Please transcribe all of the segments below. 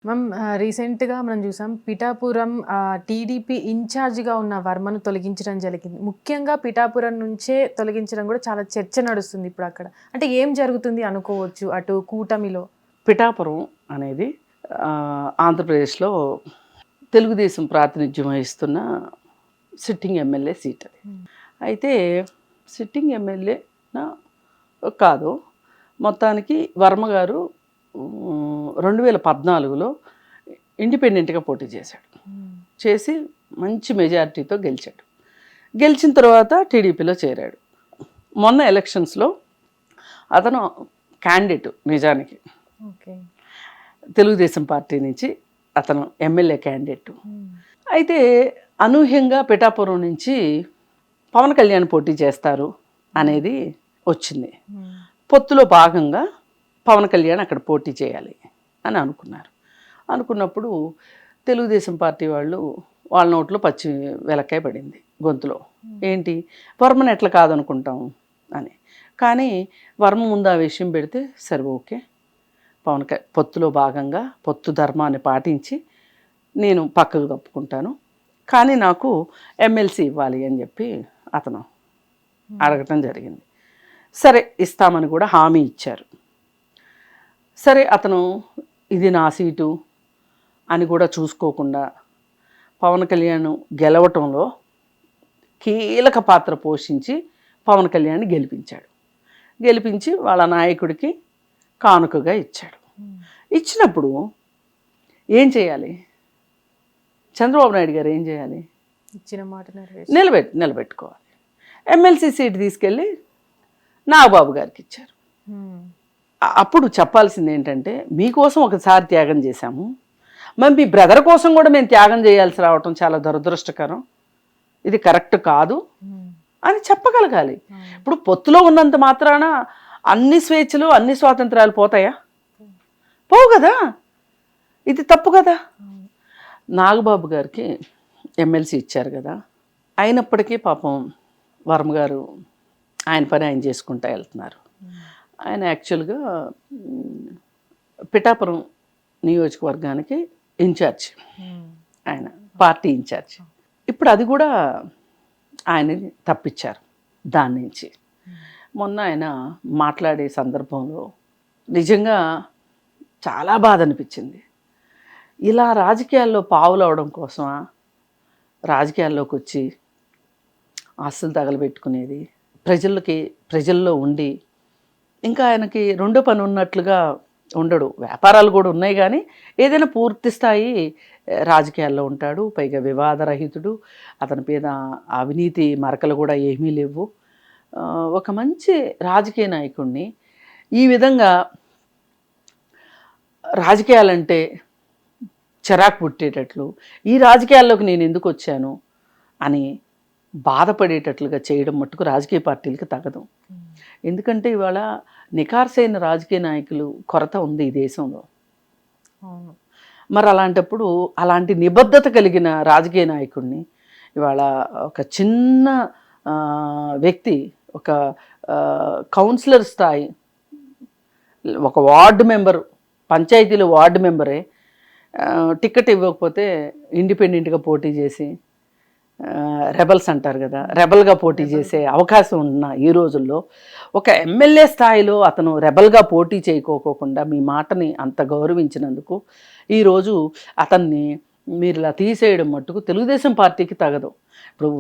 Ma'am రీసెంట్‌గా మనం చూసాం పిఠాపురం టీడీపీ ఇన్ఛార్జ్‌గా ఉన్న వర్మను తొలగించడం జరిగింది. ముఖ్యంగా పిఠాపురం నుంచే తొలగించడం కూడా చాలా చర్చ నడుస్తుంది ఇప్పుడక్కడ. అంటే ఏం జరుగుతుంది అనుకోవచ్చు అటు కూటమిలో? పిఠాపురం అనేది ఆంధ్రప్రదేశ్లో తెలుగుదేశం ప్రాతినిధ్యం వహిస్తున్న సిట్టింగ్ ఎమ్మెల్యే సీట్ అది. అయితే సిట్టింగ్ ఎమ్మెల్యేనా కాదు, మొత్తానికి వర్మ గారు 2014లో ఇండిపెండెంట్గా పోటీ చేశాడు. చేసి మంచి మెజారిటీతో గెలిచాడు. గెలిచిన తర్వాత టీడీపీలో చేరాడు. మొన్న ఎలక్షన్స్లో అతను క్యాండిడేట్, నిజానికి ఓకే. తెలుగుదేశం పార్టీ నుంచి అతను ఎమ్మెల్యే క్యాండిడేట్. అయితే అనూహ్యంగా పిఠాపురం నుంచి పవన్ కళ్యాణ్ పోటీ చేస్తారు అనేది వచ్చింది. పొత్తులో భాగంగా పవన్ కళ్యాణ్ అక్కడ పోటీ చేయాలి అని అనుకున్నప్పుడు తెలుగుదేశం పార్టీ వాళ్ళ నోట్లో పచ్చి వెలక్కాయ పడింది గొంతులో. ఏంటి, వర్మను ఎట్లా కాదనుకుంటాం అని. కానీ వర్మ ముందు ఆ విషయం పెడితే సరే ఓకే, పొత్తులో భాగంగా పొత్తు ధర్మాన్ని పాటించి నేను పక్కకు తప్పుకుంటాను, కానీ నాకు ఎమ్మెల్సీ ఇవ్వాలి అని చెప్పి అతను అడగటం జరిగింది. సరే ఇస్తామని కూడా హామీ ఇచ్చారు. సరే అతను ఇది నా సీటు అని కూడా చూసుకోకుండా పవన్ కళ్యాణ్ గెలవటంలో కీలక పాత్ర పోషించి పవన్ కళ్యాణ్ గెలిపించి వాళ్ళ నాయకుడికి కానుకగా ఇచ్చాడు. ఇచ్చినప్పుడు ఏం చేయాలి, చంద్రబాబు నాయుడు గారు ఏం చేయాలి, ఇచ్చిన మాట నిలబెట్టుకోవాలి. ఎమ్మెల్సీ సీట్ తీసుకెళ్ళి నాగబాబు గారికి ఇచ్చారు. అప్పుడు చెప్పాల్సింది ఏంటంటే, మీకోసం ఒకసారి త్యాగం చేశాము, మరి మీ బ్రదర్ కోసం కూడా మేము త్యాగం చేయాల్సి రావటం చాలా దురదృష్టకరం, ఇది కరెక్ట్ కాదు అని చెప్పగలగాలి. ఇప్పుడు పొత్తులో ఉన్నంత మాత్రాన అన్ని స్వేచ్ఛలు అన్ని స్వాతంత్రాలు పోతాయా? పోవు కదా, ఇది తప్పు కదా. నాగబాబు గారికి ఎమ్మెల్సీ ఇచ్చారు కదా, అయినప్పటికీ పాపం వర్మ గారు ఆయన పని ఆయన చేసుకుంటూ వెళ్తున్నారు. ఆయన యాక్చువల్గా పిఠాపురం నియోజకవర్గానికి ఇన్ఛార్జ్, ఆయన పార్టీ ఇన్ఛార్జ్. ఇప్పుడు అది కూడా ఆయనని తప్పించారు దాని నుంచి. మొన్న ఆయన మాట్లాడే సందర్భంలో నిజంగా చాలా బాధ అనిపించింది. ఇలా రాజకీయాల్లో పావులు అవడం కోసమా రాజకీయాల్లోకి వచ్చి ఆస్తులు తగలబెట్టుకునేది, ప్రజల్లో ఉండి ఇంకా ఆయనకి రెండో పని ఉన్నట్లుగా ఉండడు. వ్యాపారాలు కూడా ఉన్నాయి కానీ ఏదైనా పూర్తి స్థాయి రాజకీయాల్లో ఉంటాడు. పైగా వివాదరహితుడు, అతని మీద అవినీతి మరకలు కూడా ఏమీ లేవు. ఒక మంచి రాజకీయ నాయకుడిని ఈ విధంగా రాజకీయాలంటే చిరాకు పుట్టేటట్లు, ఈ రాజకీయాల్లోకి నేను ఎందుకు వచ్చాను అని బాధపడేటట్లుగా చేయడం మట్టుకు రాజకీయ పార్టీలకు తగదు. ఎందుకంటే ఇవాళ నికార్సైన రాజకీయ నాయకులు కొరత ఉంది ఈ దేశంలో. మరి అలాంటప్పుడు అలాంటి నిబద్ధత కలిగిన రాజకీయ నాయకుడిని ఇవాళ ఒక చిన్న వ్యక్తి, ఒక కౌన్సిలర్ స్థాయి, ఒక వార్డు మెంబరు, పంచాయతీలో వార్డు మెంబరే టికెట్ ఇవ్వకపోతే ఇండిపెండెంట్గా పోటీ చేసి, రెబల్స్ అంటారు కదా, రెబల్గా పోటీ చేసే అవకాశం ఉన్న ఈ రోజుల్లో ఒక ఎమ్మెల్యే స్థాయిలో అతను రెబల్గా పోటీ చేయకోకుండా మీ మాటని అంత గౌరవించినందుకు ఈరోజు అతన్ని మీరు ఇలా తీసేయడం మట్టుకు తెలుగుదేశం పార్టీకి తగదు. ఇప్పుడు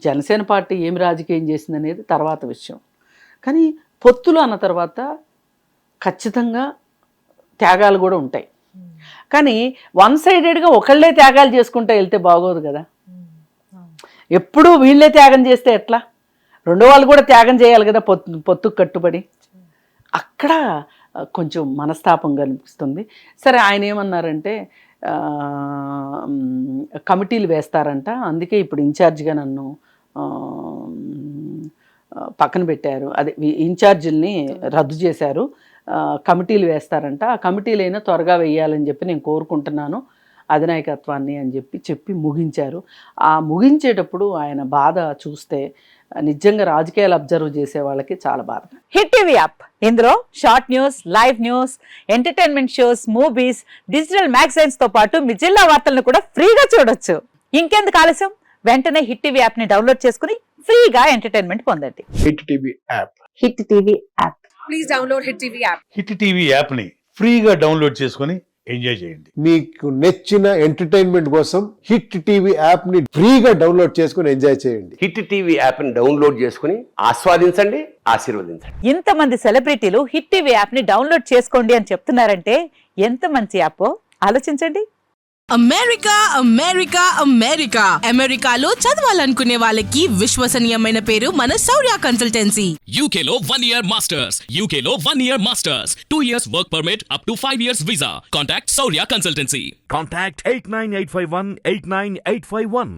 జనసేన పార్టీ ఏమి రాజకీయం చేసిందనేది తర్వాత విషయం, కానీ పొత్తులు అన్న తర్వాత ఖచ్చితంగా త్యాగాలు కూడా ఉంటాయి. కానీ వన్ సైడెడ్గా ఒకళ్ళే త్యాగాలు చేసుకుంటూ వెళ్తే బాగోదు కదా. ఎప్పుడూ వీళ్ళే త్యాగం చేస్తే ఎట్లా? రెండో వాళ్ళు కూడా త్యాగం చేయాలి కదా, పొత్తుకు కట్టుబడి. అక్కడ కొంచెం మనస్తాపం కనిపిస్తుంది. సరే, ఆయన ఏమన్నారంటే కమిటీలు వేస్తారంట, అందుకే ఇప్పుడు ఇన్ఛార్జిగా నన్ను పక్కన పెట్టారు, అదే ఇన్ఛార్జీల్ని రద్దు చేశారు, కమిటీలు వేస్తారంట, ఆ కమిటీలైనా త్వరగా వేయాలని చెప్పి నేను కోరుకుంటున్నాను అధినాయకత్వాన్ని అని చెప్పి ముగించారు. ఆ ముగించేటప్పుడు ఆయన బాధ చూస్తే నిజంగా రాజకీయాలు అబ్జర్వ్ చేసే వాళ్ళకి చాలా బాధ. హిట్ టీవీ యాప్ ఇందులో short news, live news, entertainment shows, movies, digital magazines తో పాటు మీ జిల్లా వార్తలను కూడా ఫ్రీగా చూడొచ్చు. ఇంకెందుకు ఆలస్యం, వెంటనే హిట్ టీవీ యాప్ ని డౌన్లోడ్ చేసుకుని ఫ్రీగా ఎంటర్టైన్మెంట్ పొందండి. Hit TV app. Hit TV app. Please download hit TV app. Hit TV యాప్ని ఫ్రీగా డౌన్లోడ్ చేసుకొని ఎంజాయ్ చేయండి. మీకు నచ్చిన ఎంటర్టైన్మెంట్ కోసం హిట్ టీవీ యాప్ ని ఫ్రీగా డౌన్లోడ్ చేసుకుని ఎంజాయ్ చేయండి. హిట్ టీవీ యాప్ని డౌన్లోడ్ చేసుకుని ఆస్వాదించండి, ఆశీర్వదించండి. ఇంతమంది సెలబ్రిటీలు హిట్ టీవీ యాప్ ని డౌన్లోడ్ చేసుకోండి అని చెప్తున్నారంటే ఎంత మంచి యాప్ ఆలోచించండి. అమెరికా అమెరికా అమెరికా అమెరికాలో చదవాలనుకునే వాళ్ళకి విశ్వసనీయమైన పేరు మన శౌర్య కన్సల్టెన్సీ. UK లో 1 year masters. UK లో 1 year masters. 2 years work permit up to 5 years visa. Contact Saurya Consultancy. Contact 89851 89851.